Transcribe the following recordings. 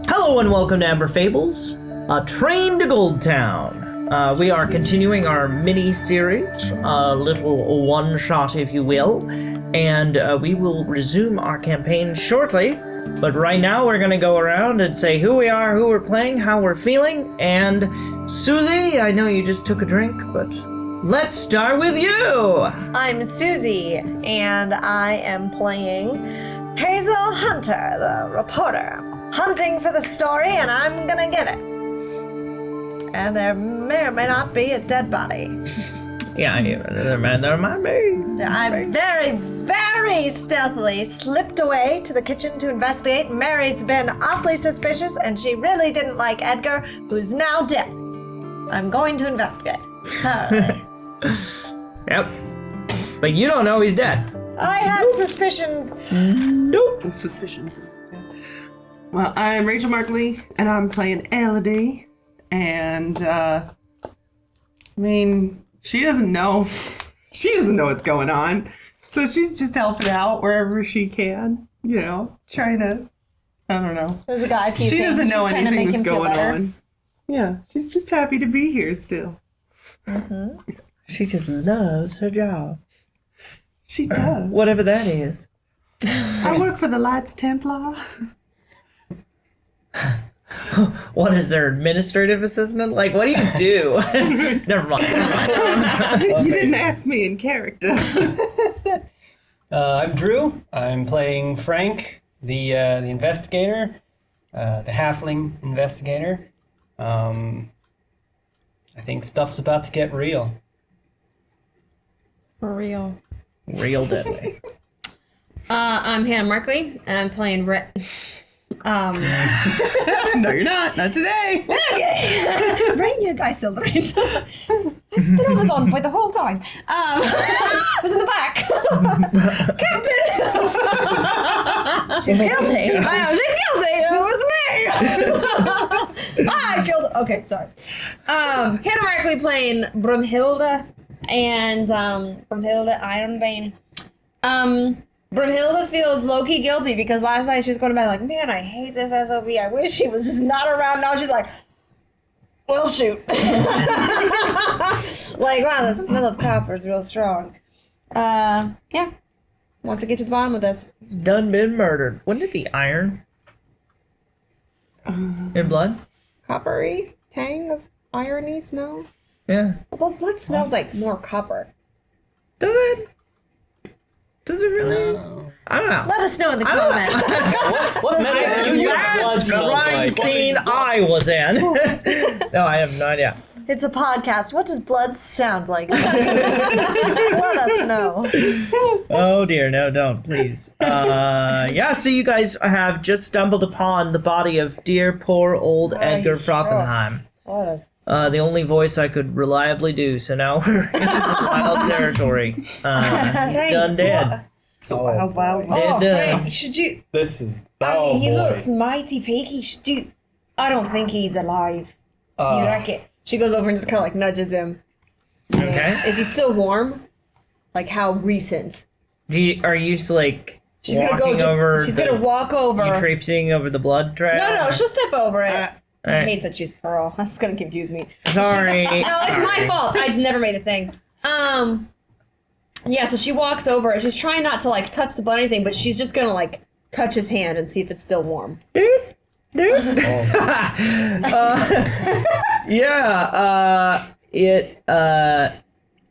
Hello and welcome to Amber Fables, a train to Gold Town. We are continuing our mini-series, a little one-shot if you will, and we will resume our campaign shortly. But right now we're going to go around and say who we are, who we're playing, how we're feeling, and Susie, I know you just took a drink, but let's start with you! I'm Susie, and I am playing Hazel Hunter, the reporter. Hunting for the story, and I'm gonna get it. And there may or may not be a dead body. Yeah, there might be. I very, very stealthily slipped away to the kitchen to investigate. Mary's been awfully suspicious, and she really didn't like Edgar, who's now dead. I'm going to investigate. Thoroughly. Yep. But you don't know he's dead. I have suspicions. Nope. Suspicions. Well, I'm Rachel Markley, and I'm playing Elody, and, I mean, she doesn't know what's going on, so she's just helping out wherever she can, you know, trying to, I don't know. There's a guy puking. She doesn't know She's trying to anything make that's him feel going better. on. Yeah, she's just happy to be here still. Mm-hmm. She just loves her job. She does. Whatever that is. I work for the Lights Templar. What is their administrative assistant? Like, what do you do? Never mind. You didn't ask me in character. I'm Drew. I'm playing Frank, the investigator, the halfling investigator. I think stuff's about to get real. For real. Real deadly. I'm Hannah Markley, and I'm playing Rhett. No, you're not. Not today. Bring you guys still right. It was on point the whole time. I was in the back. Captain! She's guilty. I know, she's guilty. It was me. I killed her. Okay, sorry. Hannah Markley playing Bramhilda, and Bramhilda Ironbane. Bramhilda feels low-key guilty because last night she was going to bed like, man, I hate this SOB. I wish she was just not around. Now she's like, well, shoot. Like, wow, the smell of copper is real strong. Yeah. Wants to get to the bottom of this. He's done been murdered. Wouldn't it be iron? In blood? Coppery tang of irony smell? Yeah. Well, blood smells like more copper. Does it? Does it really? No. I don't know. Let us know in the comments. What You your asked blood the smells crime like? scene I was in. No, I have no idea. It's a podcast. What does blood sound like? Let us know. Oh dear, no, don't, please. Yeah, so you guys have just stumbled upon the body of dear poor old Edgar Frothenheim. What a... The only voice I could reliably do, so now we're in wild territory. He's done dead. Wow. Oh, Dead. Frank, should you... This is. I mean, he boy. looks mighty piggy. Should you... I don't think he's alive. Do you Uh, reckon? She goes over and just kind of like nudges him. Okay. Is he still warm? Like how recent? Are you like She's gonna go. walking over? She's gonna walk over. You traipsing over the blood trail? No, she'll step over it. I Alright. hate that she's Pearl. That's gonna confuse me. Sorry. No, it's my fault. I never made a thing. Yeah, so she walks over. She's trying not to like touch the blood or anything, but she's just gonna like touch his hand and see if it's still warm. Dude.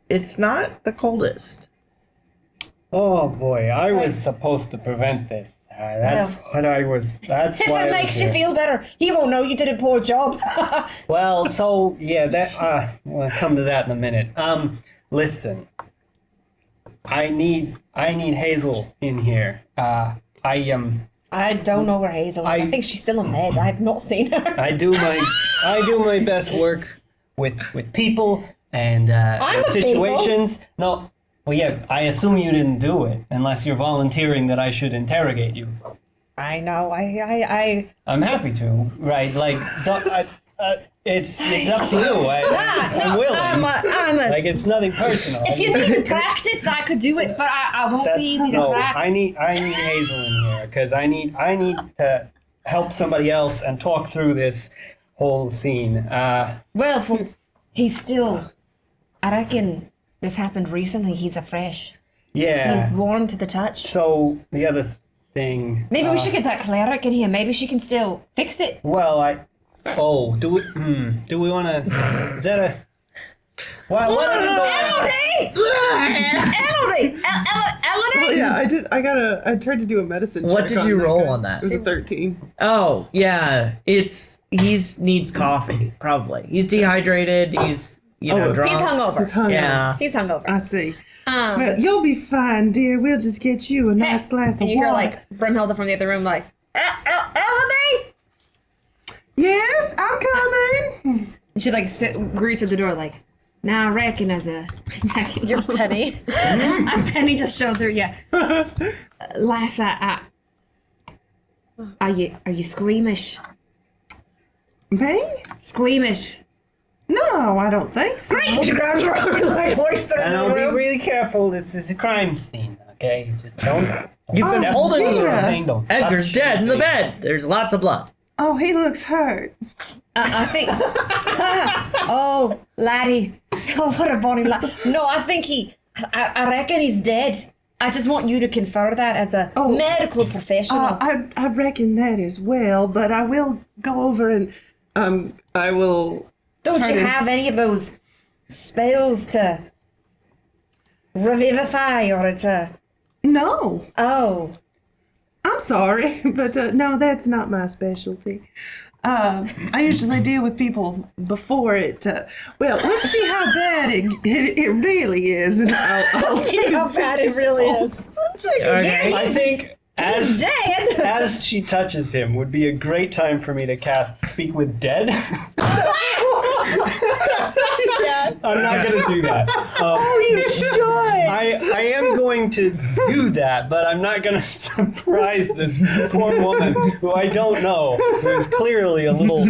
It's not the coldest. Oh boy, I was supposed to prevent this. That's what I was. That's If why. it I was makes you here. feel better, he won't know you did a poor job. Well, so yeah, that. We'll come to that in a minute. Listen. I need Hazel in here. I don't know where Hazel is. I think she's still in bed. I have not seen her. I do my best work with people and I'm a situations. No, well, yeah. I assume you didn't do it unless you're volunteering that I should interrogate you. I know. I I'm happy to. Right? Like, It's up to you. I'm willing. Like, it's nothing personal. If you need to practice, I could do it, but I won't be easy to practice. I need Hazel in here because I need to help somebody else and talk through this whole scene. Well, he's still. I reckon this happened recently. He's afresh. Yeah. He's warm to the touch. So the other thing. Maybe we should get that cleric in here. Maybe she can still fix it. Well, do we want to? Is that a? What are you Elody! Oh yeah, I did. I tried to do a medicine check. What did you roll on that? It was a 13. Oh, yeah. He's needs coffee, probably. He's dehydrated. He's, drunk. He's hungover. He's hungover. Yeah. He's hungover. I see. Well, you'll be fine, dear. We'll just get you a nice glass of And you hear water. like Bramhilda from the other room, like, Elody! Yes, I'm coming. And she like greets at the door, like, now I reckon as a Your penny. a penny just showed through. Yeah, lass, are you squeamish? Me? Squeamish. No, I don't think so. She grabs her arm like hoist her in the Be room. really careful. This is a crime scene. Okay, just don't. You've been Oh, holding dear. him. Edgar's dead in the bed. There's lots of blood. Oh, he looks hurt. I think. Oh, laddie. Oh, what a bonny lad. No, I think I reckon he's dead. I just want you to confer that as a medical professional. I reckon that as well, but I will go over and I will. Don't you to- have any of those spells to revivify or to? No, Oh, I'm sorry, but no, that's not my specialty. I usually deal with people before it. Well, let's see how bad it really is, and I'll See how bad it really is. Okay. I think he's dead. as she touches him would be a great time for me to cast Speak with Dead. I'm not going to do that. You should. I am going to do that, but I'm not going to surprise this poor woman who I don't know, who's clearly a little.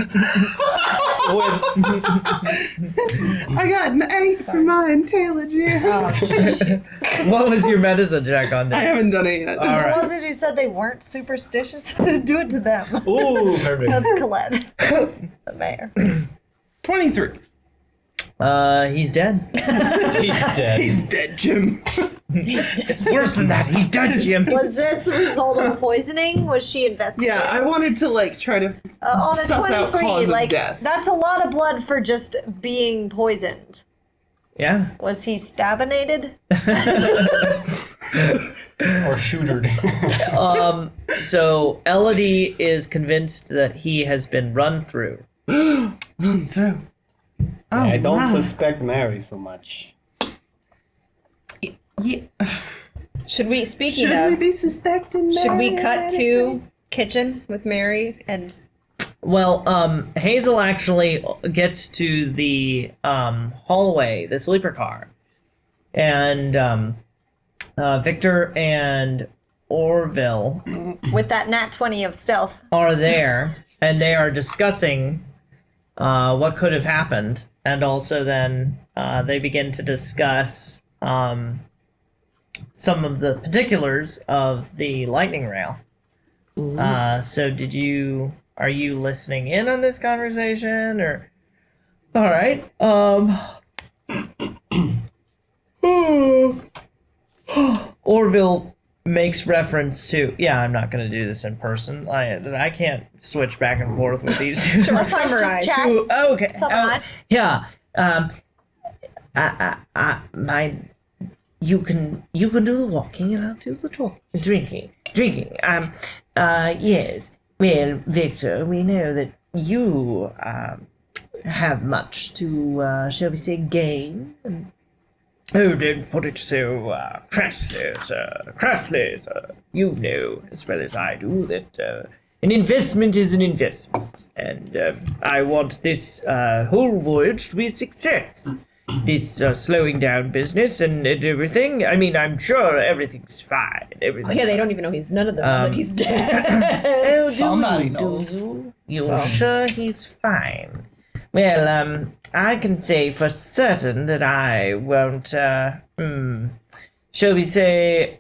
I got an 8 for my intelligence. What was your medicine check on I this? haven't done it yet. All Who right. was it who said they weren't superstitious? Do it to them. Ooh, perfect. That's Colette, the mayor. 23. He's dead. He's dead. He's dead, Jim. It's worse than that. He's dead, Jim. Was this the result of poisoning? Was she investigating? Yeah, I wanted to try to on a suss out 23, cause of like death. that's a lot of blood for just being poisoned. Yeah. Was he stabinated? Or shootered. So Elody is convinced that he has been run through. Run through. Oh, I don't wow. suspect Mary so much. Yeah. Should we? Speaking Should of, we be suspecting should we Mary cut of to anything? kitchen with Mary and? Well, Hazel actually gets to the hallway, the sleeper car, and Victor and Orville With that nat 20 of stealth. are there, and they are discussing what could have happened, and also then they begin to discuss some of the particulars of the lightning rail. So are you listening in on this conversation, or? All right. Orville makes reference to, I'm not going to do this in person. I can't switch back and forth with these two. Let's just chat. Okay. Summarize. Yeah. You can do the walking and I'll do the talking. Drinking. Yes. Well, Victor, we know that you have much to, shall we say, gain. Oh, don't put it so crassly, sir. Crassly, sir. You know as well as I do that an investment is an investment, and I want this whole voyage to be a success. This slowing down business and everything. I mean, I'm sure everything's fine. Everything. Oh yeah, they don't even know none of them know that he's dead. Oh, Somebody do knows. you? You're sure he's fine? Well, I can say for certain that I won't, shall we say,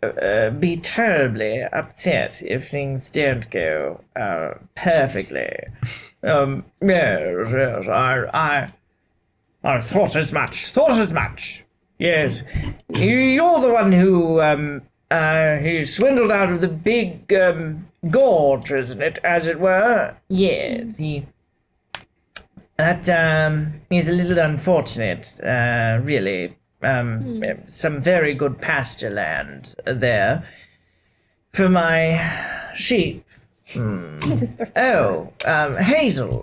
be terribly upset if things don't go perfectly. Yes, I thought as much. Yes, you're the one who he swindled out of the big gorge, isn't it? As it were. Yes, that is a little unfortunate. Really, some very good pasture land there for my sheep. Oh, Hazel,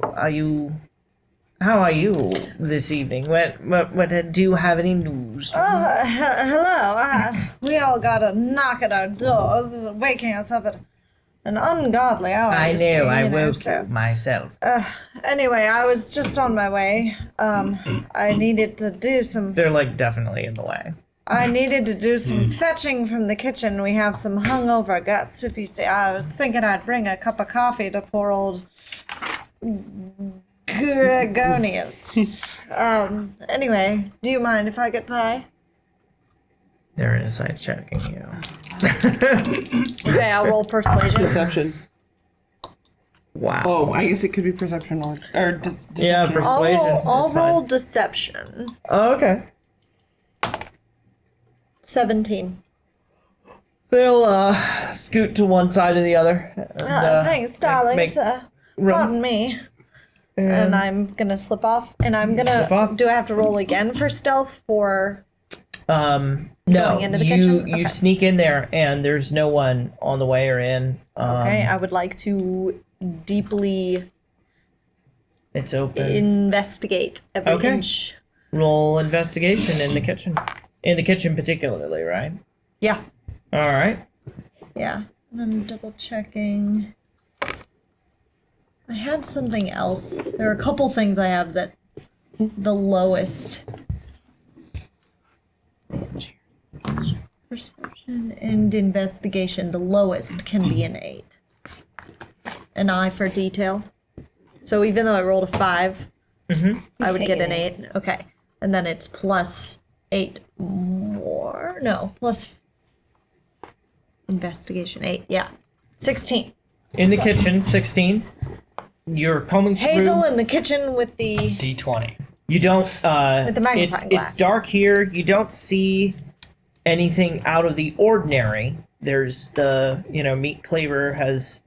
how are you this evening? What do you have any news? Hello. We all got a knock at our doors, waking us up at an ungodly hour. I know, I woke so. myself. Anyway, I was just on my way. I needed to do some. They're like definitely in the way. I needed to do some fetching from the kitchen. We have some hungover guests, if you see. I was thinking I'd bring a cup of coffee to poor old Gregonius. Anyway, do you mind if I get pie? They're inside checking you. Okay, I'll roll persuasion. Deception. Wow. Oh, I guess it could be perception or deception. Yeah, persuasion. I'll that's fine. roll deception. Oh, okay. 17. They'll scoot to one side or the other. And, Thanks, darlings. make room. Pardon me. And I'm gonna slip off. And I'm gonna. Slip off? Do I have to roll again for stealth for? No, Going into the kitchen? you Okay. sneak in there and there's no one on the way or in. Okay, I would like to deeply It's open. investigate every Okay. inch. Roll investigation in the kitchen. In the kitchen particularly, right? Yeah. All right. Yeah. And I'm double checking. I had something else. There are a couple things I have that the lowest. Perception and investigation, the lowest can be an 8. An eye for detail. So even though I rolled a 5, I would take get an an 8. Okay. And then it's plus 8 more. No, plus investigation 8. Yeah. 16. In the kitchen, 16. You're combing through. Hazel in the kitchen with the. D20. You don't. With the magnifying glass. It's dark here. You don't see anything out of the ordinary. There's the meat cleaver has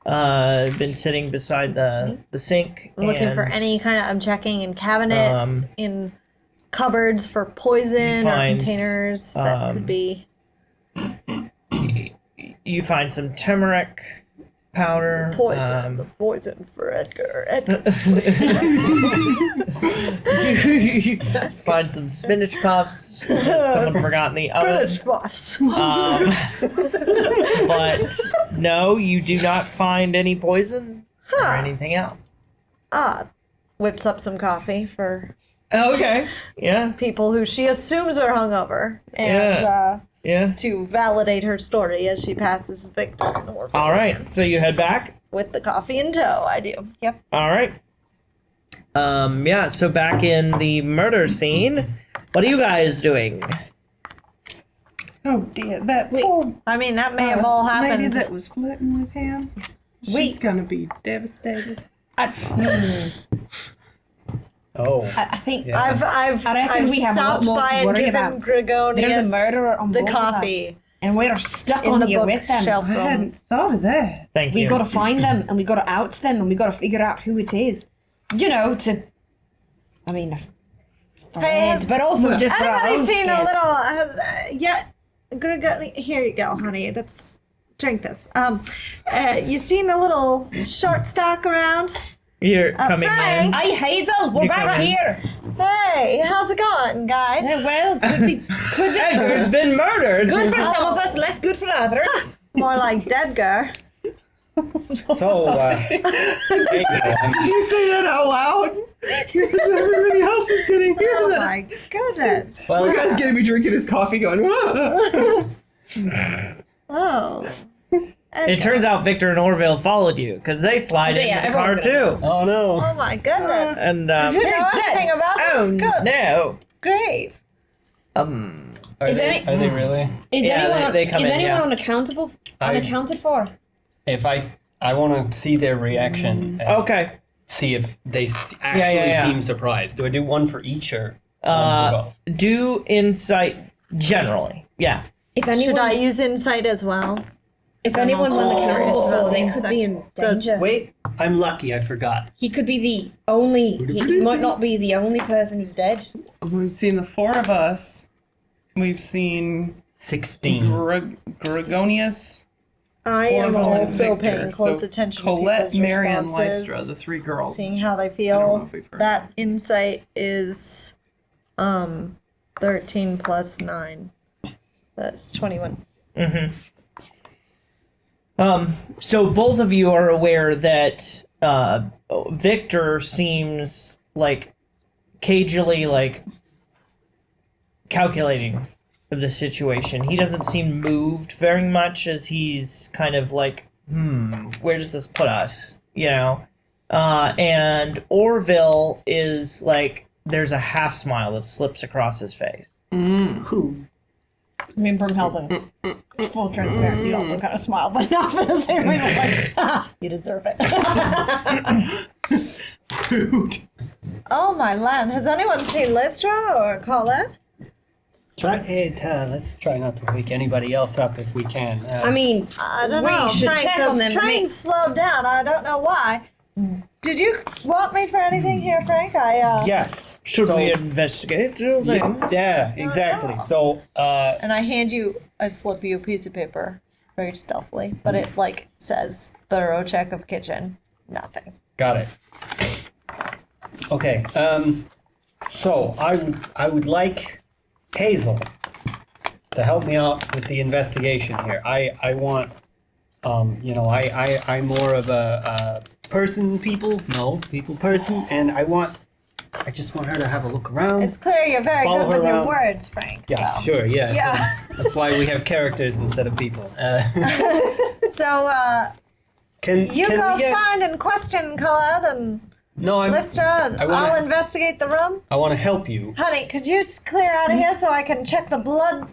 been sitting beside the sink. I'm looking for and any kind of. I'm checking in cabinets, in cupboards for poison or find, containers that could be. You find some turmeric powder. Poison. The poison for Edgar. Find some spinach puffs. Someone forgot in the oven. Spinach puffs. But no, you do not find any poison or anything else. Whips up some coffee for Okay. Yeah. people who she assumes are hungover. And Yeah. to validate her story as she passes Victor in the Orphan All right. So you head back. with the coffee in tow. I do. Yep. All right. Yeah. So back in the murder scene, what are you guys doing? Oh dear, that poor I mean, that may have all lady happened. that was flirting with him. She's gonna be devastated. Oh. I think Yeah. I've I reckon we have a lot stopped more by to and worry given about. Gregonius There's a murderer on the board with us, coffee and we're stuck in on the here book with them. shelf I room. hadn't thought of that. Thank We you. got to find them, and we got to out them, and we got to figure out who it is. To, I mean, for our Hey, heads, but also just for our Anybody own seen a skin. little? Yeah, Gregonius. Here you go, honey. Drink this. You seen a little short stock around? You're coming Frank. in. Hi, Hazel. We're You right come in. here. Hey, how's it going, guys? Well, could be Edgar's been murdered. good for some of us, less good for others. More like Dedgar. So, Did you say that out loud? Because everybody else is gonna hear Oh that. my goodness. well, You guys gonna be drinking his coffee going, "Whoa." Oh. It turns out Victor and Orville followed you because they slide Yeah, into the car everyone's gonna too. Oh no. Oh my goodness. And Did you know He's anything dead. about oh this? Good. no. Grave. Are Is they really? Is Yeah, anyone, they come is in, anyone yeah. unaccounted for? If I want to see their reaction. And Okay. see if they actually yeah. seem surprised. Do I do one for each or one for both? Do insight generally. Yeah. If Should I anyone's, use insight as well? if anyone's also unaccountable curious for, they about could the be in danger. Wait, I'm lucky. I forgot. He could be the only. He might not be the only person who's dead. We've seen the four of us. We've seen 16. Gregonius. I am Orville, and also Victor. paying close So attention Colette, to people's Mary, and responses, Lystra, the three girls. seeing how they I don't know feel. if we've heard. That insight is 13 plus 9. That's 21. So both of you are aware that Victor seems like cagily like calculating the situation. He doesn't seem moved very much as he's kind of like, where does this put us? You know? And Orville is like, there's a half smile that slips across his face. Who? I mean, Bramhilda, full transparency, also kind of smiled, but not for the same reason. Like, you deserve it. Food. Oh my land. Has anyone seen Lystra or Colette? Let's try not to wake anybody else up if we can. I mean, I don't we know. should Frank, check the on them. train slowed down. I don't know why. Did you want me for anything here, Frank? yes. Should So- we investigate? Do you think? Yeah, exactly. So, And I slip you a piece of paper very stealthily, but it like says thorough check of kitchen. Nothing. got it. Okay. So I would like Hazel to help me out with the investigation here. I want, I'm more of a people person, and I just want her to have a look around. It's clear you're very Follow good with her your around. words, Frank. Yeah, so. sure, yeah. Yeah. So that's why we have characters instead of people. So, Can you can go we get, find and question Colette and No, Lystra, and I wanna- I'll investigate the room. I want to help you. Honey, could you clear out of here so I can check the blood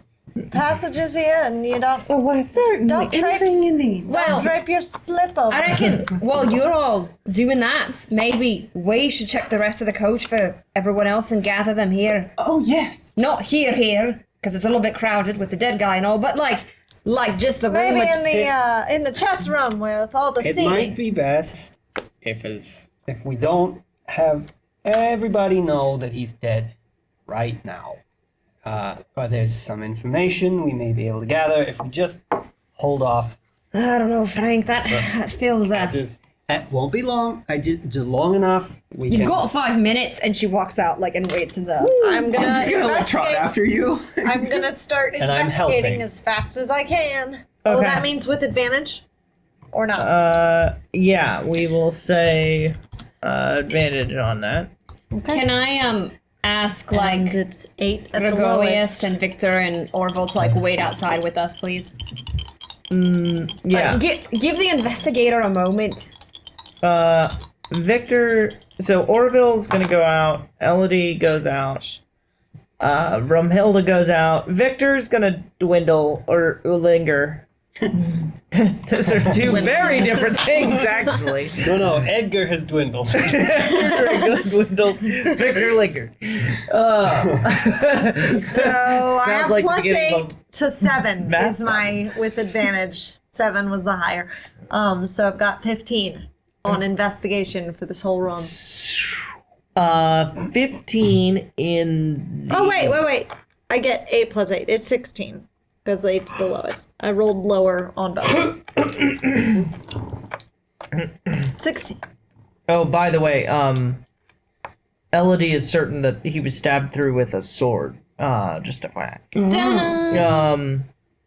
passages here and you don't Oh, why, certainly. Don't traipse- Anything you need. well, drape your slip over? I reckon while you're all doing that, maybe we should check the rest of the coach for everyone else and gather them here. Oh, yes. Not here, because it's a little bit crowded with the dead guy and all, but like just the room. Maybe with- in the chest room with all the It seating. might be best if we don't have everybody know that he's dead right now. But there's some information we may be able to gather if we just hold off. I don't know, Frank. That feels. It won't be long. Just long enough. You've got 5 minutes, and she walks out like and waits in the. I'm gonna I'm just gonna like trot investigate. after you. I'm gonna start And I'm investigating helping. as fast as I can. Oh, Okay. that means with advantage, or not? Yeah, we will say advantage on that. Can I ask like it's 8 at the Gregorius lowest. and Victor and Orville to like wait outside with us, please? Yeah. Give the investigator a moment. Victor, so Orville's gonna go out, Elody goes out, Bramhilda goes out, Victor's gonna dwindle or linger. Those are two very different things, actually. No, Edgar has dwindled. Victor dwindled, Victor lingered. So I have like the plus beginning 8 of to 7 math is my with advantage. 7 was the higher. So I've got 15 on investigation for this whole room. 15 in. Oh wait. I get 8 plus 8. It's 16 because 8's the lowest. I rolled lower on both. 16. Oh, by the way, Elody is certain that he was stabbed through with a sword. Just a fact.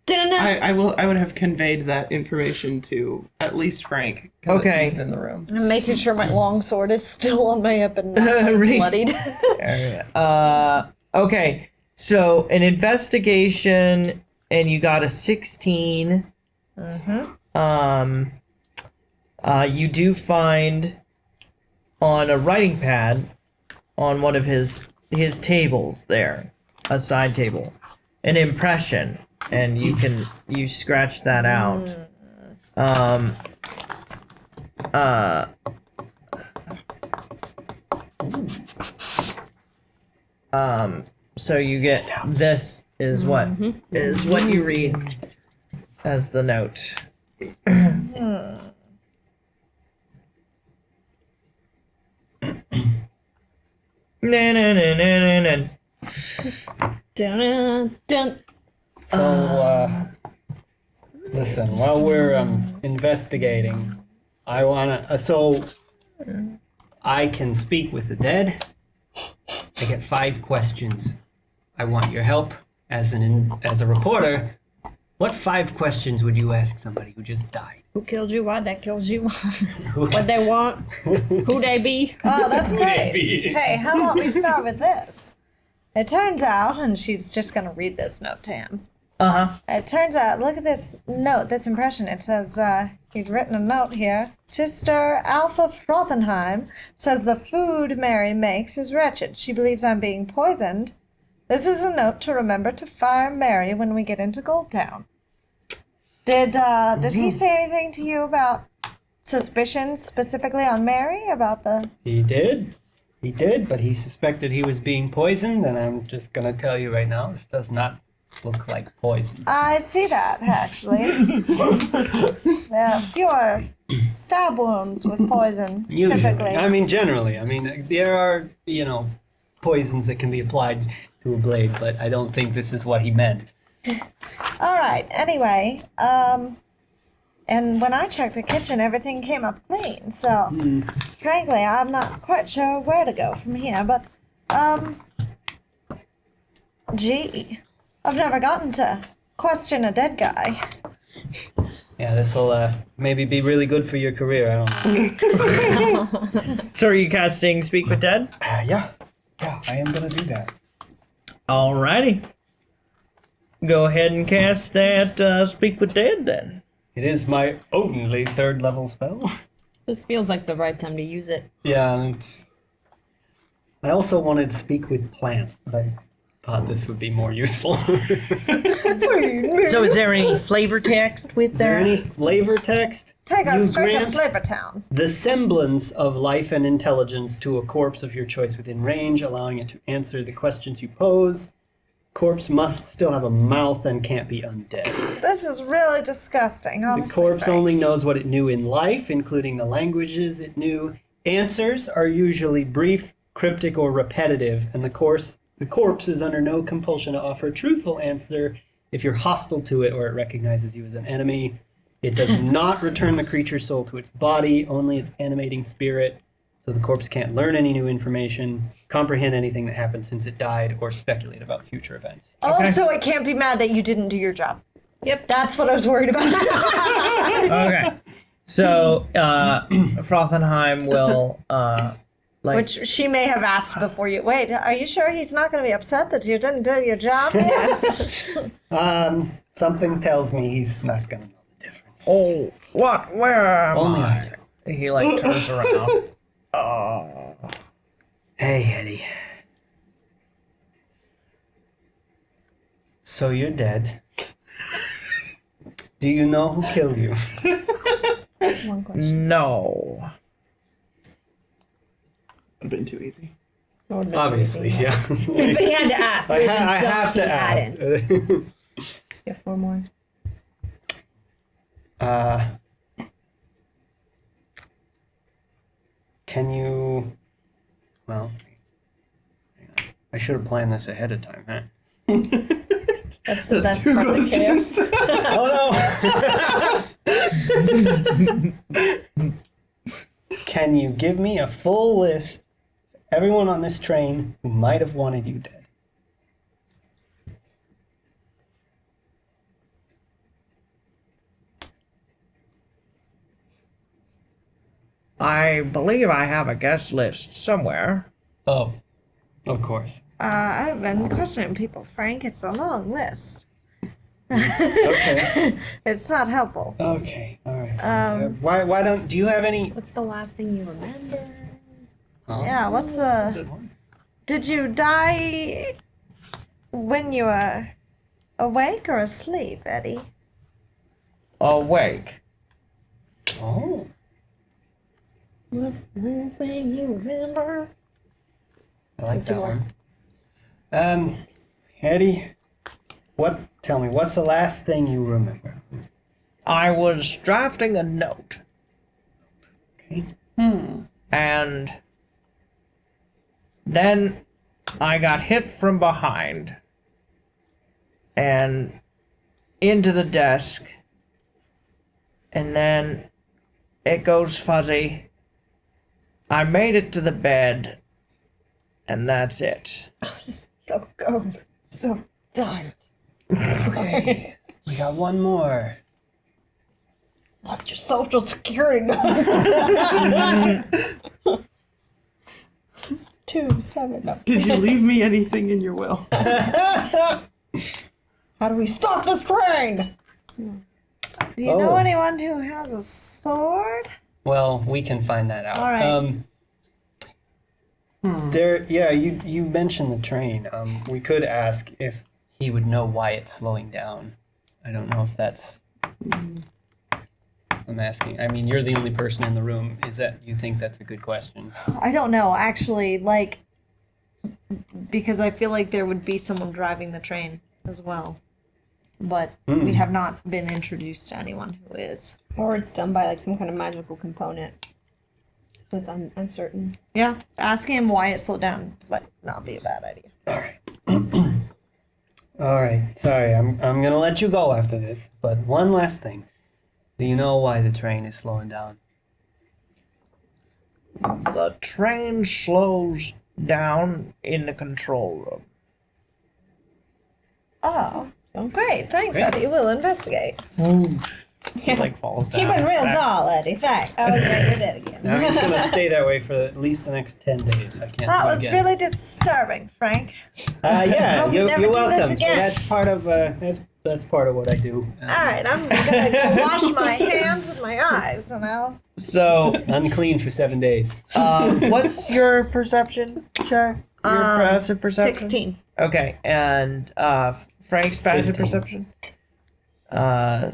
I would have conveyed that information to at least Frank. 'cause Okay. He's in the room. I'm making sure my long sword is still on my hip and not Right. bloodied. Okay, so an investigation, and you got a 16. you do find on a writing pad on one of his tables there, a side table, an impression, and you scratch that out. So you get this is what you read as the note. Dun, dun. So, listen, while we're investigating, I wanna. So, I can speak with the dead. I get 5 questions. I want your help as a reporter. What 5 questions would you ask somebody who just died? Who killed you? Why that killed you? What they want? Who they be? Oh, that's Who great. they be? Hey, how about we start with this? It turns out, and she's just going to read this note to him. It turns out, look at this note, this impression. It says, he's written a note here. Sister Alpha Frothenheim says the food Mary makes is wretched. She believes I'm being poisoned. This is a note to remember to fire Mary when we get into Goldtown. Did he say anything to you about suspicions specifically on Mary about the... He did, but he suspected he was being poisoned, and I'm just gonna tell you right now, this does not look like poison. I see that, actually. There are fewer stab wounds with poison, Usually. typically. I mean, generally. I mean, there are, poisons that can be applied to a blade, but I don't think this is what he meant. All right, anyway, and when I checked the kitchen, everything came up clean, so frankly, I'm not quite sure where to go from here, but, gee, I've never gotten to question a dead guy. Yeah, this'll maybe be really good for your career, I don't know. So are you casting Speak with Dead? Yeah, I am gonna do that. Alrighty. Go ahead and cast that Speak with Dead then. It is my only 3rd level spell. This feels like the right time to use it. Yeah, and I also wanted to speak with plants, but I thought this would be more useful. So is there any flavor text with Is there that? any flavor text? Take us You straight to grant Flavortown. the semblance of life and intelligence to a corpse of your choice within range, allowing it to answer the questions you pose. Corpse must still have a mouth and can't be undead. This is really disgusting, honestly. The corpse Frank. only knows what it knew in life, including the languages it knew. Answers are usually brief, cryptic, or repetitive, and the corpse is under no compulsion to offer a truthful answer if you're hostile to it or it recognizes you as an enemy. It does not return the creature's soul to its body, only its animating spirit, so the corpse can't learn any new information, comprehend anything that happened since it died, or speculate about future events. Also, it can't be mad that you didn't do your job. Yep. That's what I was worried about. Okay. So Frothenheim will Which she may have asked before you. Wait, are you sure he's not going to be upset that you didn't do your job yet? Something tells me he's not gonna know the difference. Oh, what? Where am Only I? I do. He turns around. Hey, Eddie. So you're dead. Do you know who killed you? One question. No. Would have been too easy. Obviously, yeah. But he had to ask. I have to He ask. hadn't. Yeah, 4 more. Can you... Well, hang on. I should have planned this ahead of time, huh? That's the That's best 2 part of the chaos. Oh no! Can you give me a full list of everyone on this train who might have wanted you dead? I believe I have a guest list somewhere. Oh, of course. I've been questioning people, Frank. It's a long list. Okay. It's not helpful. Okay. All right. Why don't? Do you have any? What's the last thing you remember? Yeah, what's That's a the... good one. Did you die when you were awake or asleep, Eddie? Awake. Oh. What's the last thing you remember? I like that one. Eddie, tell me, what's the last thing you remember? I was drafting a note. Okay. And then I got hit from behind and into the desk. And then it goes fuzzy. I made it to the bed, and that's it. So cold. So tired. Okay. We got one more. What's your social security number? 2-7. No. Did you leave me anything in your will? How do we stop this train? Do you know anyone who has a sword? Well, we can find that out. All right. You mentioned the train. We could ask if he would know why it's slowing down. I don't know if that's. I'm asking. I mean, you're the only person in the room. You think that's a good question? I don't know, actually, because I feel like there would be someone driving the train as well. But we have not been introduced to anyone who is. Or it's done by like some kind of magical component. So it's uncertain. Yeah, asking him why it slowed down might not be a bad idea. All right. All right. Sorry, I'm gonna let you go after this. But one last thing. Do you know why the train is slowing down? The train slows down in the control room. Oh, great. Thanks, Eddie. We'll investigate. He like falls down. Keep it real dull, Eddie. Thanks. Oh, yeah, you're dead again. Now he's gonna stay that way for at least the next 10 days. I can't. That do it was again. really disturbing, Frank. Yeah, Hope we you're never do this welcome. So again. that's part of that's part of what I do. All right, I'm gonna go wash my hands and my eyes, and I'll... So, Unclean for 7 days. what's your perception check? Your passive perception? 16. Okay, and Frank's passive 15. perception?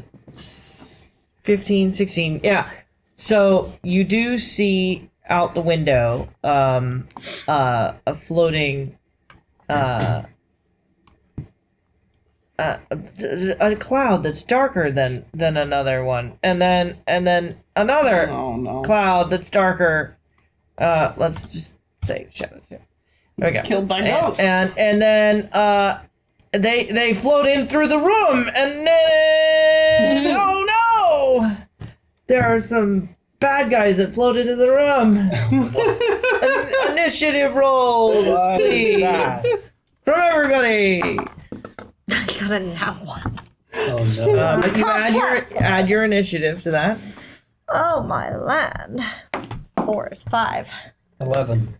15, 16. Yeah. So you do see out the window a floating a cloud that's darker than another one, and then another Oh no. cloud that's darker. Let's just say shadow. There we go. Killed by ghosts. And then they float in through the room, and then oh no, there are some bad guys that floated into the room. Initiative rolls, What is please, that? from everybody. I got a nat one. Oh no. But you add your initiative to that. Oh, my land. 4 is 5. 11.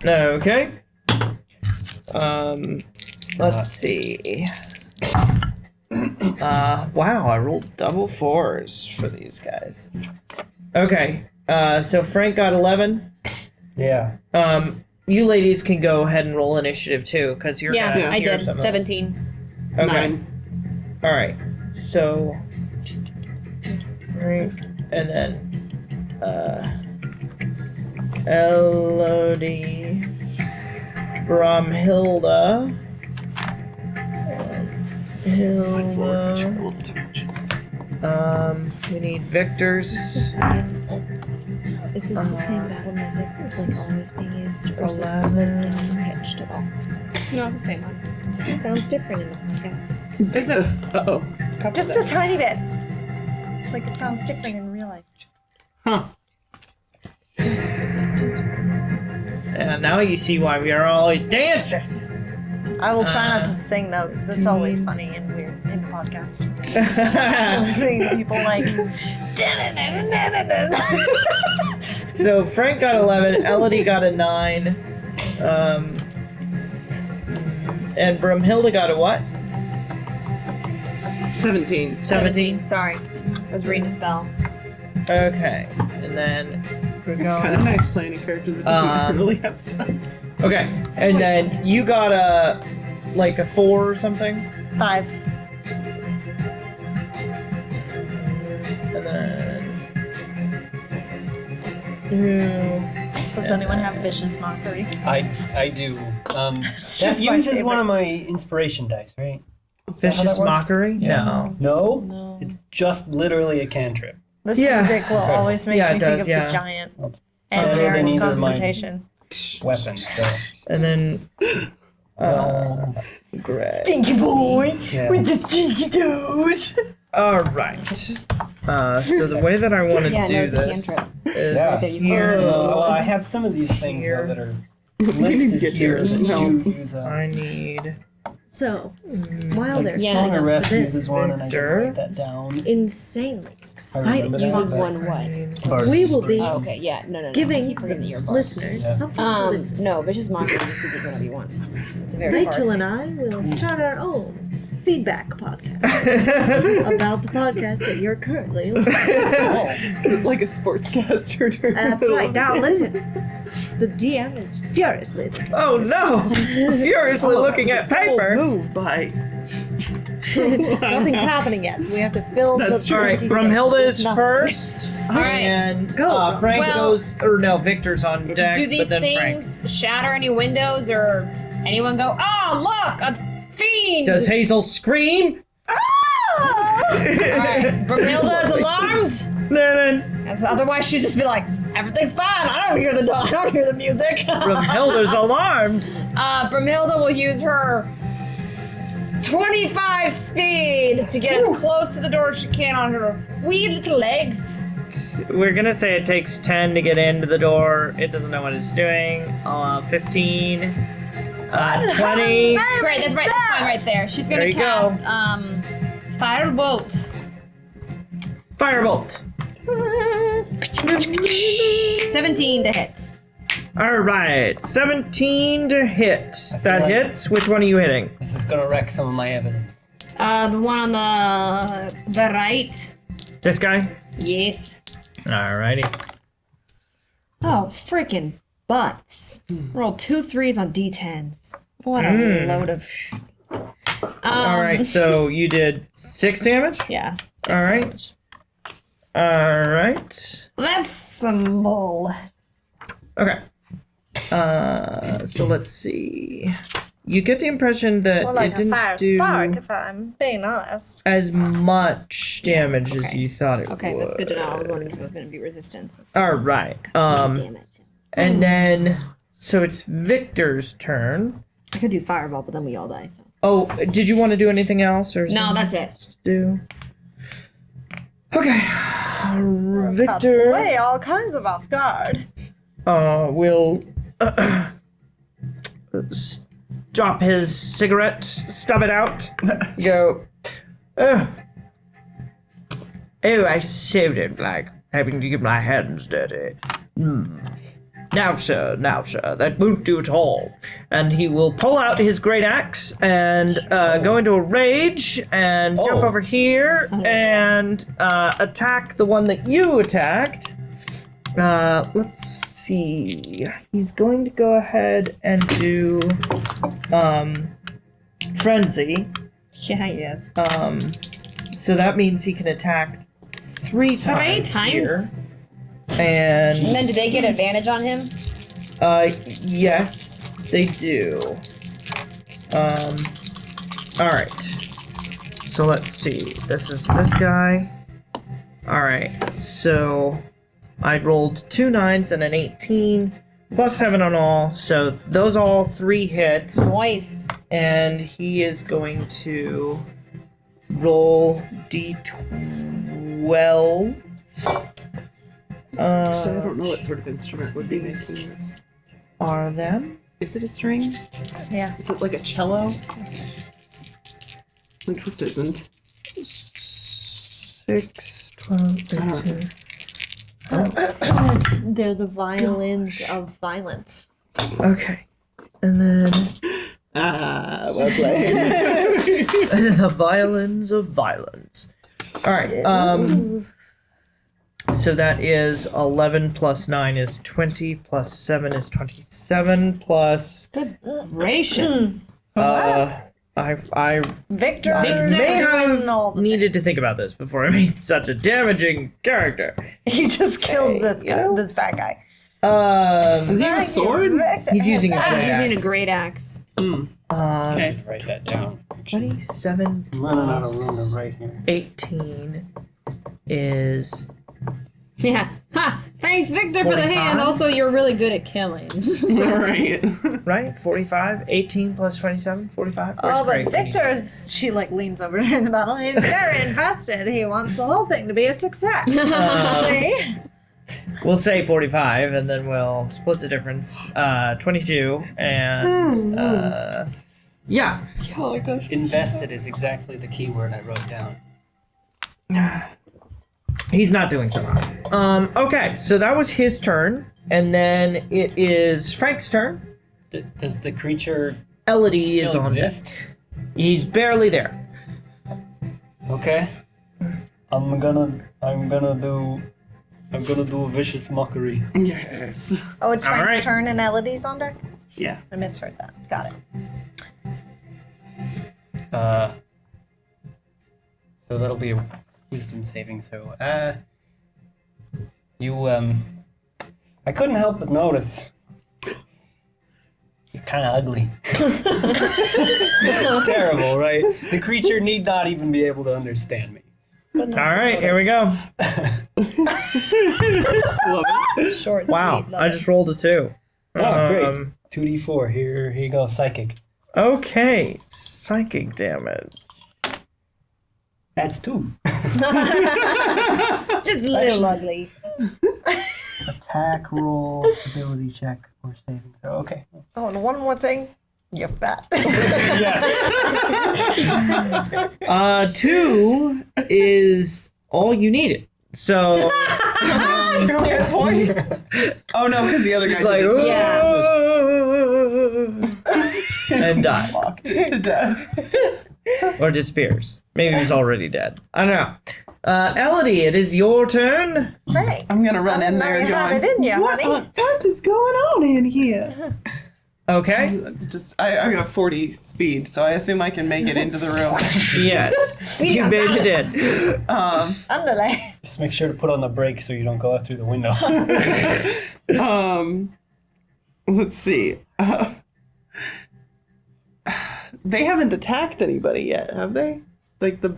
Okay. Let's see. Wow, I rolled double 4s for these guys. Okay. So Frank got 11. Yeah. You ladies can go ahead and roll initiative too, because you're Yeah, gonna I hear did. something else. 17. Okay. 9. All right. So Frank, and then Elody, Bramhilda, Hilda. We need Victor's. Is this the same battle music that's like always being used? Or is it slowed down or pitched at all? No, it's the same one. It sounds different in the podcast. There's a. Uh-oh. Just a tiny bit. Like it sounds different in real life. Huh. And now you see why we are always dancing. I will try not to sing though, because it's always funny and weird in the podcast. Listening to people like. So Frank got 11, Elody got a 9, and Bramhilda got a what? 17. 17. Sorry. I was reading a spell. Okay. And then It's kind of nice playing a character that doesn't really have spells. Okay. And then you got a 4 or something? 5. And then Does anyone have vicious mockery? I do. That just my uses favorite. one of my inspiration dice, right? vicious that works? mockery? Yeah. No. No? It's just literally a cantrip. This Yeah. music will always make Yeah, me it think does, of yeah. the giant It's and better than Jaren's either of my confrontation. weapons. So. And then great. Stinky boy Yeah. with the stinky toes. All right. So the way that I want to Yeah, no, do it's a this cantrip. is Yeah. There you here. go. Well, I have some of these things Here. though, that are need to listed get here yours, that no. do use a... I need So, while they're Yeah, setting Song up of Rest for uses this one, and I didn't Victor. write that down. insanely I exciting remember that. Uses but- one what? we will be Oh, okay, yeah, no. giving I keep forgetting that you're a bard. listeners Yeah. something to listen No, vicious mockery you can do whatever you want. It's a very Rachel hard and I will start our own feedback podcast about the podcast that you're currently listening to. Is it like a sportscaster? during the That's middle right. of Now the game? listen. The DM is furiously looking. Oh no! Furiously looking at paper. Move by. Nothing's happening yet, so we have to fill That's the true. All right, empty space Bramhilda with is nothing. first. All right. And Go. Frank Well- goes, or no, Victor's on deck. Do but these then things shatter any windows or anyone go, oh, look, a fiend! Frank. Does Hazel scream? Alright, Bramhilda is alarmed. As otherwise she'd just be like, everything's fine. I don't hear the music. Bramhilda's alarmed. Bramhilda will use her 25 speed to get as close to the door as she can on her wee little legs. We're gonna say it takes 10 to get into the door. It doesn't know what it's doing. 15. 20. Great, that's fine right there. She's There gonna you go. cast Firebolt. Firebolt. 17 to hit. All right, 17 to hit. That like- hits. Which one are you hitting? This is gonna wreck some of my evidence. The one on the right. This guy? Yes. Alrighty. Oh, freaking butts. Roll 2 3s on D10s. What a load of All right, so you did 6 damage? Yeah. All right. All right. That's some bull. Okay. So let's see. You get the impression that More like it a didn't fire do spark, if I'm being honest. as much damage as you thought it would. Okay, that's good to know. I was wondering if it was going to be resistance. All right. Damage. And then so it's Victor's turn. I could do fireball, but then we all die. So. Oh, did you want to do anything else or? No, something that's it. to do? Okay. Caught Victor way all kinds of off guard. will drop his cigarette, stub it out, go. Oh, I so don't like having to get my hands dirty. Now, sir, that won't do at all. And he will pull out his great axe and go into a rage and jump over here and attack the one that you attacked. Let's see. He's going to go ahead and do frenzy. Yeah, yes. So that means he can attack 3 times. times? Here. And And then did they get advantage on him? yes, they do. Alright. So let's see. This is this guy. Alright, so I rolled 2 9s and an 18, plus 7 on all, so those all 3 hit, Nice. and he is going to roll d12. So I don't know what sort of instrument would be making this. Are them? Is it a string? Yeah. Is it like a cello? Like this isn't. 6, 12, 13. They're the violins of violence. Okay. And then Well played. The violins of violence. All right. So that is 11 plus 9 is 20 plus 7 is 27 plus. Gracious. I Victor may have doing all the needed to think about this before I made such a damaging character. He just kills this guy, this bad guy. Does he have a sword? Victor He's using a has great He's axe. using a great axe. Okay. Write that down. 27 I'm running out of room to write here. 18 is Yeah. Ha! Thanks, Victor, for the 45? hand. Also, you're really good at killing. All right. right. 45. 18 plus 27. 45. Where's Oh, but Craig? Victor's, she like leans over in the battle. He's very invested. He wants the whole thing to be a success. See? We'll say 45, and then we'll split the difference. 22 and yeah. Invested is exactly the key word I wrote down. He's not doing so well. Okay, so that was his turn, and then it is Frank's turn. Does the creature Elody is still on deck. exist? He's barely there. Okay. I'm gonna do a vicious mockery. Yes. Oh, it's All Frank's right. turn and Elody's on deck? Yeah. I misheard that. Got it. So that'll be a wisdom saving throw. I couldn't help but notice. You're kind of ugly. It's terrible, right? The creature need not even be able to understand me. All right, here we go. Short, Wow, sweet, love I it. just rolled a 2. Oh, great. 2d4. Here you go, psychic. Okay, psychic damage. That's 2. Just a little ugly. Attack roll, ability check, or saving throw. Okay. Oh, and one more thing. You're fat. Yes. 2 is all you needed. So 2 hit points. Oh no, because the other guy he's like, did and dies. it to death. Or disappears. Maybe he's already dead. I don't know. Elodie, it is your turn. Frank. I'm gonna run in know there you had going, it in you, what honey." on earth is going on in here? Okay. I got 40 speed, so I assume I can make it into the room. Yes. You baby did. Underlay. Just make sure to put on the brakes so you don't go out through the window. Let's see. They haven't attacked anybody yet, have they? Like the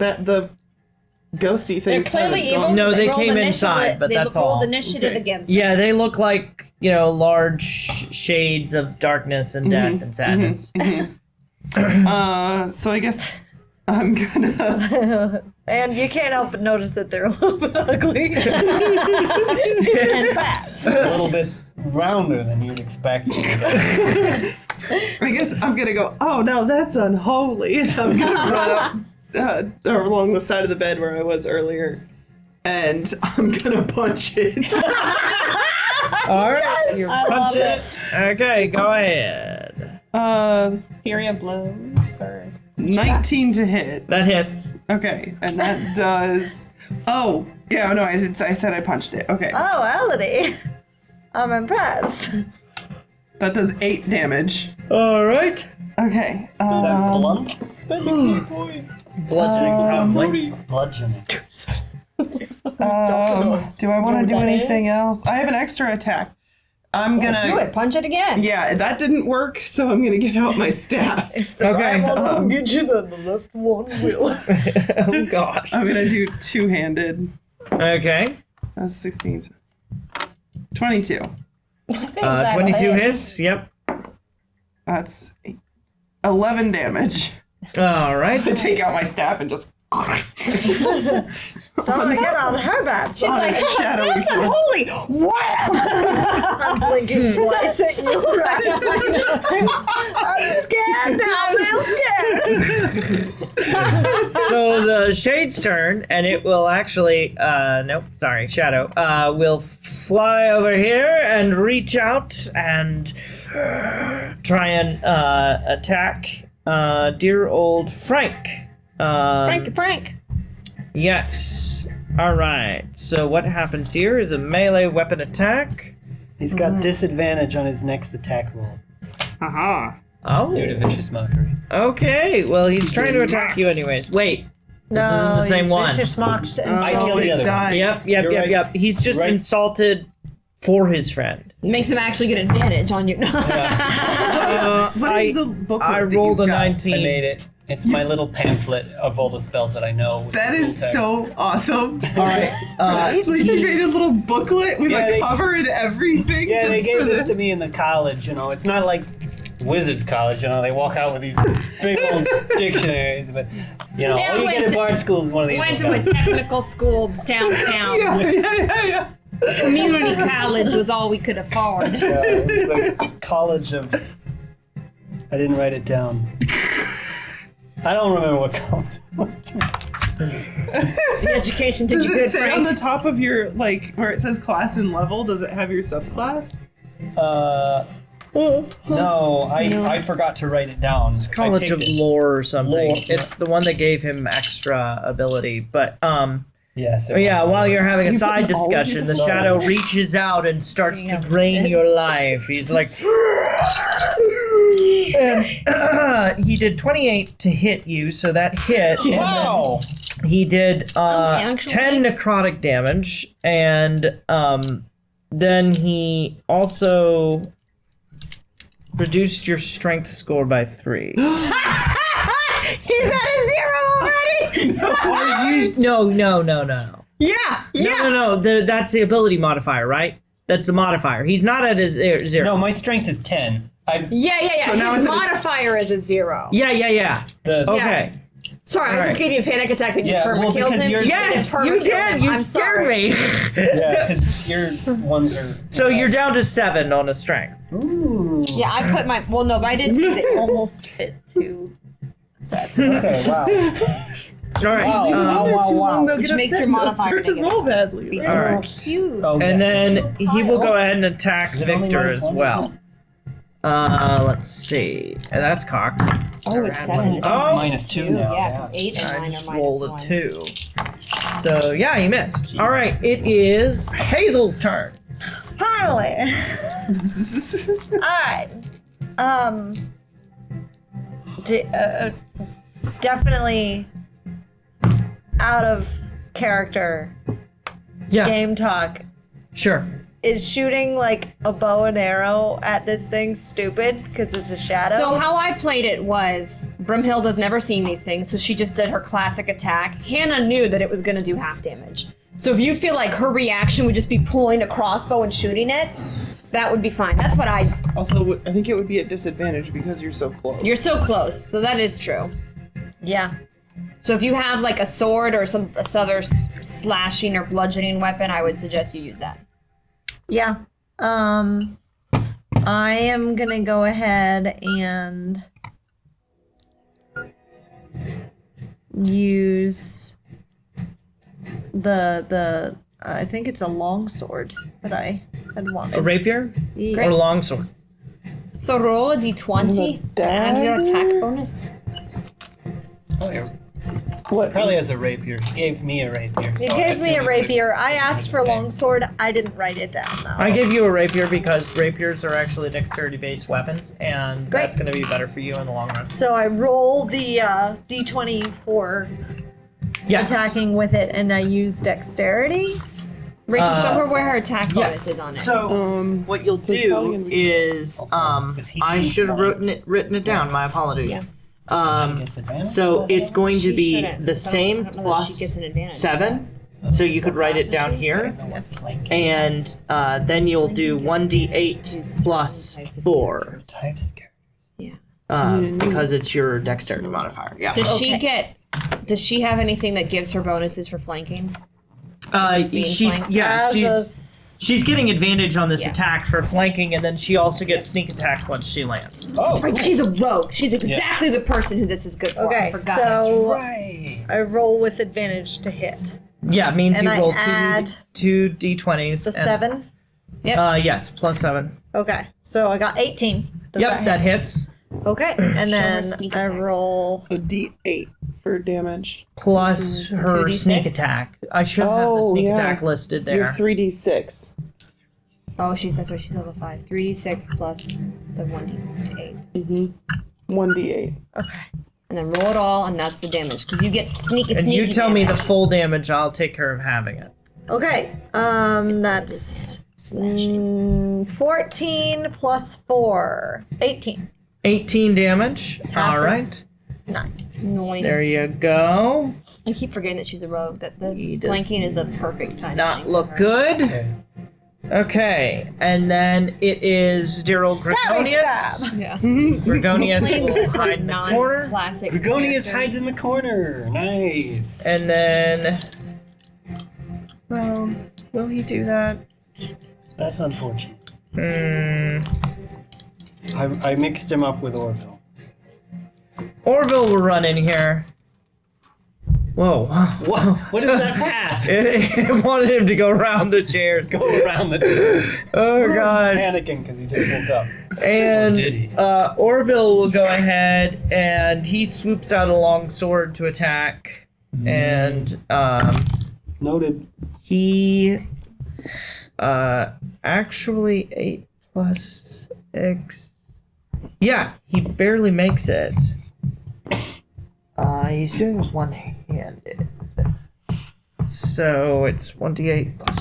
ghosty They're things. clearly haven't evil. gone- No, they rolled came initiative- inside, but they that's rolled all. initiative Okay. against Yeah, us. they look like, large shades of darkness and death and sadness. So I guess I'm gonna. And you can't help but notice that they're a little bit ugly. and fat. A little bit rounder than you'd expect. I guess I'm gonna go. Oh no, that's unholy. And I'm gonna run up along the side of the bed where I was earlier, and I'm gonna punch it. All right. You I punch love it. Okay, go ahead. Fury of blows, or 19 to hit. That hits. Okay, and that does. Oh yeah, no, I said I punched it. Okay, Oh, Elody. I'm impressed. that does 8 damage. All right. Okay. Is that blunt? Bludgeoning probably. Bludgeoning. Do I want to do anything else? I have an extra attack. I'm gonna do it. Punch it again. Yeah, that didn't work, so I'm gonna get out my staff. Okay. I'll get you then. The left one will. Oh gosh. I'm gonna do two-handed. Okay. That's 16. 22. 22 hits. Yep. That's 11 damage. All right. I take out my staff and just. Someone get on her bad She's side. like, shadowy that's form. unholy. Wow. I'm blinking twice at you. I'm scared now. I'm scared. So the shade's turn, and it will actually, nope, sorry, Shadow, will fly over here and reach out and try and attack dear old Frank. Frank. Yes. All right. So what happens here is a melee weapon attack. He's got disadvantage on his next attack roll Haha. Oh. due to vicious mockery. Okay. Well, he's trying to attack you anyways. Wait. This isn't the same one. Vicious mocked I killed the other one. Yep. You're right. Yep. He's just Right. insulted for his friend. Makes him actually get advantage on you. What is the booklet I that rolled you've a got? 19. I made it. It's my little pamphlet of all the spells that I know. with That the is full text. so awesome. All right. Like they made a little booklet with Yeah, a they- cover and everything. Yeah, just they gave for this to me in the college, you know. It's not like Wizards College, you know. They walk out with these big old dictionaries, but, you know, Yeah, all you went get at to- Bard School is one of these. Went to little a guys. technical school downtown. Yeah. Community college was all we could afford. Yeah, it was the college of... I didn't write it down. I don't remember what college it was. The education did Does you it good, say Frank. on the top of your, like, where it says class and level, does it have your subclass? No, I forgot to write it down. It's College of Lore or something. Lore, It's the one that gave him extra ability. But Yes. it yeah, was. while you're having a side put all of discussion, your the shadow reaches out and starts to drain your life. He's like, and he did 28 to hit you, so that hit. Wow! He did actually? 10 necrotic damage, and then he also reduced your strength score by 3. He's at a zero already. No. Yeah. No. That's the ability modifier, right? That's the modifier. He's not at his zero. No, my strength is 10. Yeah. So now His it's at a- modifier is a 0. Yeah. The, Okay. Sorry, I just Alright. gave you a panic attack that you Yeah, well, perma-killed because him. yours- Yes, Perma-killed you him. did. You I'm scared sorry. me. Yeah, because your ones are... So you're down to 7 on a strength. Ooh. Yeah, I put my. Well, no, but I did see that. Almost fit 2 sets. Okay, wow. All right. Wow. Wow. Which makes your modifier to roll badly. Because- All right. Cute. Oh, And yes. then he will go ahead and attack Is it only Victor minus as one, well. Let's see. And that's cocked. Oh, it's 7. It's Oh. Minus 2 now. Yeah, 'cause 8 and I 9 just are minus rolled a 1. 2. So yeah, he missed. All right, it is Hazel's turn. Finally. Alright. Definitely out of character Yeah, game talk. sure. Is shooting like a bow and arrow at this thing stupid because it's a shadow? So how I played it was Bramhilda's never seen these things, so she just did her classic attack. Hannah knew that it was going to do half damage. So if you feel like her reaction would just be pulling a crossbow and shooting it, that would be fine. That's what I. Also, I think it would be a disadvantage because you're so close. You're so close, so that is true. Yeah. So if you have like a sword or some other slashing or bludgeoning weapon, I would suggest you use that. Yeah. I am gonna go ahead and use the I think it's a longsword that I had wanted. A rapier Yeah. or a longsword? So roll a d20 and add your attack bonus. Probably has a rapier. He gave me a rapier. It so gives me a assume rapier. I asked for Same. longsword. I didn't write it down though. I gave you a rapier because rapiers are actually dexterity-based weapons, and Great. that's going to be better for you in the long run. So I roll the d20 for Yes. attacking with it, and I use dexterity. Rachel, show her where her attack yeah. bonus is on it. So what you'll it's probably do gonna be- is I should have written it down. My apologies. Yeah. She gets advantage? So it's going to She be shouldn't. the So I same don't know that plus she gets an advantage. 7. So you could write it down here, and then you'll do 1d8 plus 4 Types of characters. because it's your dexterity modifier. Yeah. Does she have anything that gives her bonuses for flanking? being She's flanked? she's getting advantage on this Yeah. attack for flanking, and then she also gets sneak attack once she lands. Oh, Right, she's a rogue. She's exactly the person who this is good for. I Okay, forgot. so right. I roll with advantage to hit. Yeah, it means And you I roll add two d20s. The and- 7. Yes, plus 7. Okay, so I got 18. Does Yep, hit? that hits. Okay, and Show her then sneak I attack. roll. A D8 for damage. Plus her 2d6? sneak attack. I should have the sneak attack listed So you're there. 3d6. Oh, that's right. She's level 5. 3d6 plus the 1d8. 1d8. Okay. And then roll it all, and that's the damage. Because you get sneaky And you tell me the damage. full damage, I'll take care of having it. Okay. That's 14 plus 4. 18. 18 damage. Half All is right. 9. Nice. There you go. I keep forgetting that she's a rogue. That the He does flanking is the perfect time. Not flank look for her. good. Okay. Okay, and then it is dear old Gregonius. Yeah. Gregonius Playing will such hide in the corner. non-classic Gregonius characters. hides in the corner. Nice. And then. Well, will he do that? That's unfortunate. Hmm. I mixed him up with Orville. Orville will run in here. Whoa. What is that path? It wanted him to go around the chairs. Go around the table. Oh, God. Panicking because he just woke up. And Or did he? Orville will go ahead and he swoops out a long sword to attack. And Noted. he actually 8 plus X. Yeah, he barely makes it. He's doing it one-handed. So it's 1d8 plus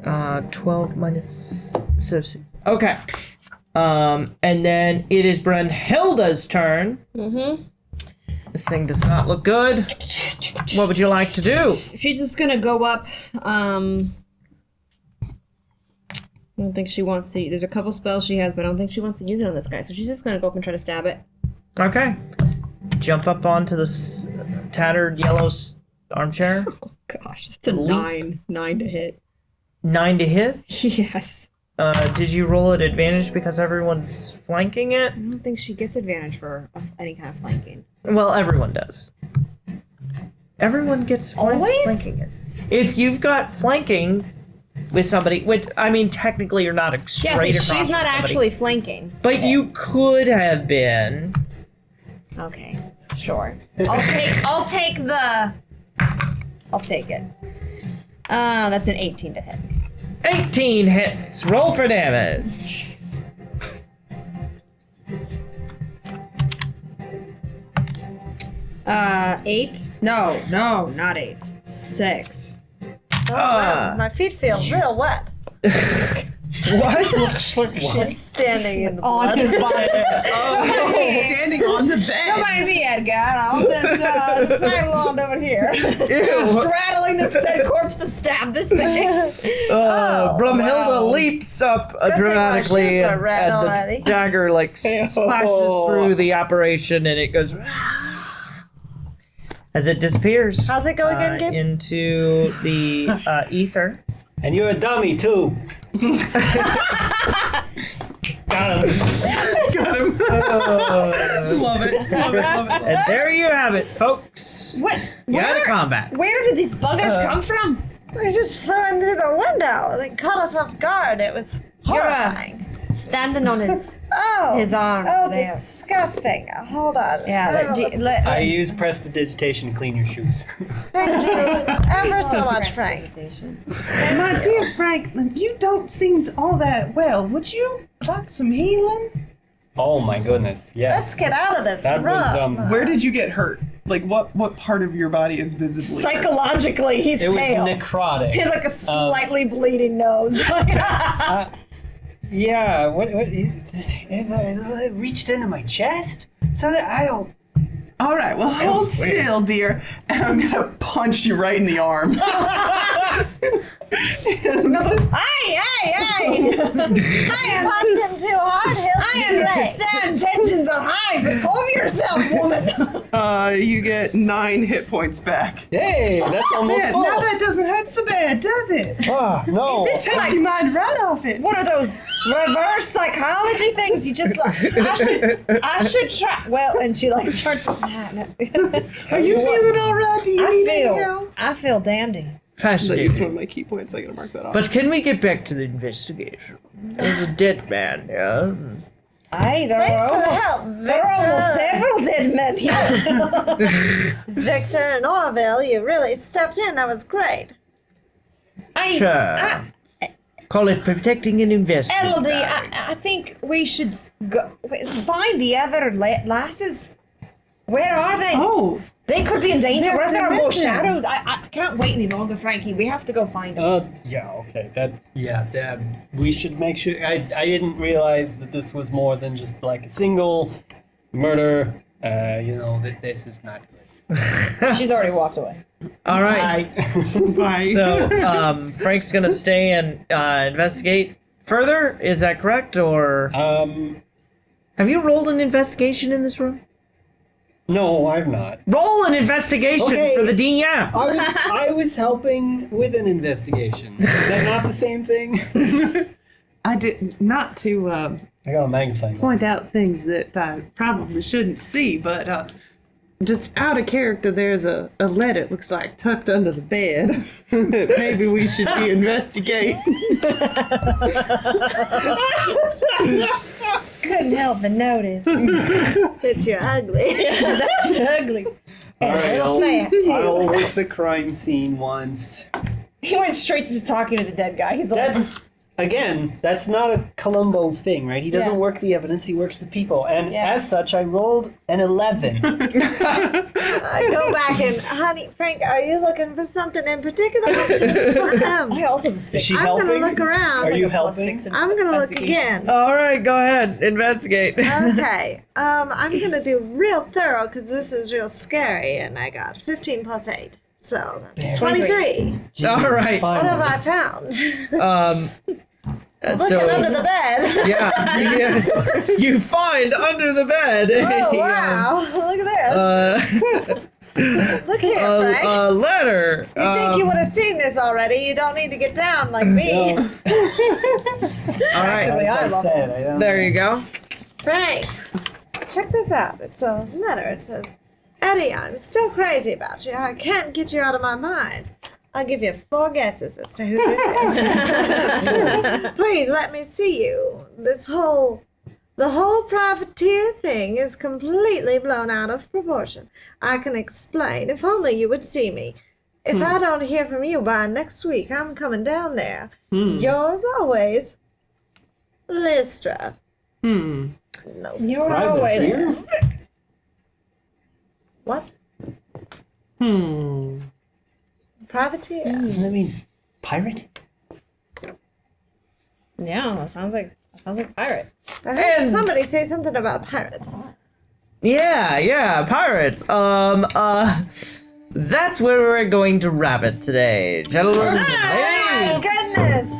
4. 12 minus 6. Okay. And then it is Bramhilda's turn. Mm-hmm. This thing does not look good. What would you like to do? She's just gonna go up. I don't think she wants to. There's a couple spells she has, but I don't think she wants to use it on this guy. So she's just gonna go up and try to stab it. Okay. Jump up onto the tattered yellow armchair. Oh gosh, that's a Leap. 9 to hit. 9 to hit. Yes. Did you roll at advantage because everyone's flanking it? I don't think she gets advantage for any kind of flanking. Well, everyone does. Everyone gets Always? flanking it. If you've got flanking with somebody, technically you're not straight Yeah, across so she's not from somebody, actually flanking. but you could have been. Okay, sure. I'll take it. That's an 18 to hit. 18 hits. Roll for damage. Eight? No, not 8. 6. My feet feel real wet. What? She's standing in the On blood. his body. Standing on the Don't bed. mind me, Edgar. I'll just sidle on over here. Straddling this dead corpse to stab this thing. Brumhilda leaps up my dramatically, shoes were red and already. the dagger splashes through the apparition, and it goes as it disappears. How's it go again, Gabe? Into the ether. And you're a dummy too. Got him. Got him. Love it. Love it. Love it. And there you have it, folks. What? You're out of combat. Where did these buggers come from? They just flew in through the window. They caught us off guard. It was horrifying. Standing on his Oh, his arm Oh, there. disgusting. Hold on. Yeah. Oh, I use prestidigitation to clean your shoes. thank you ever so much, Frank. My dear Frank, you don't seem all that well. Would you like some healing? Oh my goodness. Yes. Let's get out of this That room. was Where did you get hurt? Like what part of your body is visibly hurt? Psychologically, he's it was pale. necrotic. He has like a slightly bleeding nose. Yeah, it reached into my chest? So that I don't. All right, well, hold still, dear, and I'm gonna punch you right in the arm. Hey! Punch him too hard, he'll be late. understand tensions are high, but calm yourself, woman. You get 9 hit points back. Hey, that's almost Man, full. now that doesn't hurt so bad, does it? Ah, no. Takes your mind right off it. What are those reverse psychology things? You just like I should try. Well, and she like starts. Are you feeling all right? Do you need anything else? I feel dandy. That use one Fascinating. of my key points. I gotta mark that off. But can we get back to the investigation? There's a dead man, yeah? Aye, Thanks for the help, there are almost several dead men here. Victor and Orville, you really stepped in. That was great. Sure. Call it protecting and investing. Elody, I think we should go find the other lasses. Where are they? Oh, They could be in danger. What if there are more missing. shadows? I can't wait any longer, Frankie. We have to go find them. Yeah, okay. We should make sure. I didn't realize that this was more than just like a single murder. That this is not good. She's already walked away. All right. bye. So, Frank's gonna stay and investigate further. Is that correct, or have you rolled an investigation in this room? No, I've not. Roll an investigation Okay. for the DM. I was helping with an investigation. Is that not the same thing? I did not to I got a magnifying glass. point out things that I probably shouldn't see, but just out of character, there's a letter, it looks like, tucked under the bed that maybe we should be investigating. Couldn't help but notice. That you're ugly. That's ugly. And All right, a little fat, too. I'll work the crime scene once. He went straight to just talking to the dead guy. He's like, That's not a Columbo thing, right? He doesn't Yeah. work the evidence, he works the people. And Yeah. as such, I rolled an 11. I go back and, honey, Frank, are you looking for something in particular? I am. I also was sick. Is she I'm helping? gonna look around. Are you Like a plus helping? 6 in I'm gonna look investigation. again. All right, go ahead, investigate. Okay. I'm gonna do real thorough because this is real scary, and I got 15 plus 8, so that's 23. All right. What have I found? Looking under the bed. Yes. You find under the bed. Oh wow! Look at this. Look here, Frank. A letter. You think you would have seen this already? You don't need to get down like me. All right. I said, I don't There you go. Frank, check this out. It's a letter. It says, Eddie, I'm still crazy about you. I can't get you out of my mind. I'll give you 4 guesses as to who this is. Please let me see you. The whole privateer thing is completely blown out of proportion. I can explain if only you would see me. If I don't hear from you by next week, I'm coming down there. Yours always, Lystra. No, You're Privateer? always. what? Privateer. Doesn't that mean pirate? Yeah, sounds like pirate. I heard And- somebody say something about pirates. Yeah, pirates. That's where we're going to wrap it today, gentlemen and My ladies. goodness!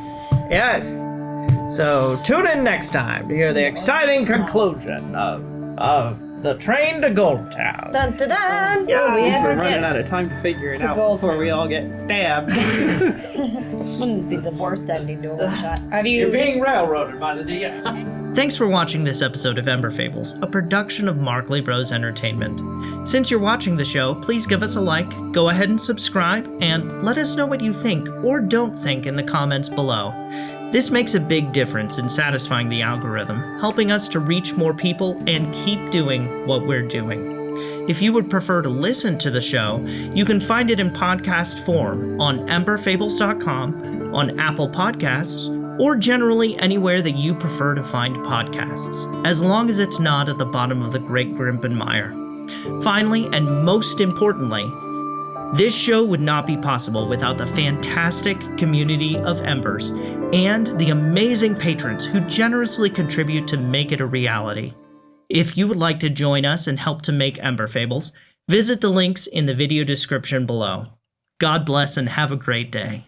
Yes. So tune in next time to hear the exciting conclusion of the train to Gold Town. Dun dun dun! Will we Means ever we're running get out of time to figure it to out gold before town. we all get stabbed. Wouldn't be the worst ending to a one shot. Have You're you? being railroaded by the DM. Thanks for watching this episode of Ember Fables, a production of Markley Bros Entertainment. Since you're watching the show, please give us a like, go ahead and subscribe, and let us know what you think or don't think in the comments below. This makes a big difference in satisfying the algorithm, helping us to reach more people and keep doing what we're doing. If you would prefer to listen to the show, you can find it in podcast form on emberfables.com, on Apple Podcasts, or generally anywhere that you prefer to find podcasts, as long as it's not at the bottom of the Great Grimpen Mire. Finally, and most importantly, this show would not be possible without the fantastic community of Embers and the amazing patrons who generously contribute to make it a reality. If you would like to join us and help to make Ember Fables, visit the links in the video description below. God bless and have a great day.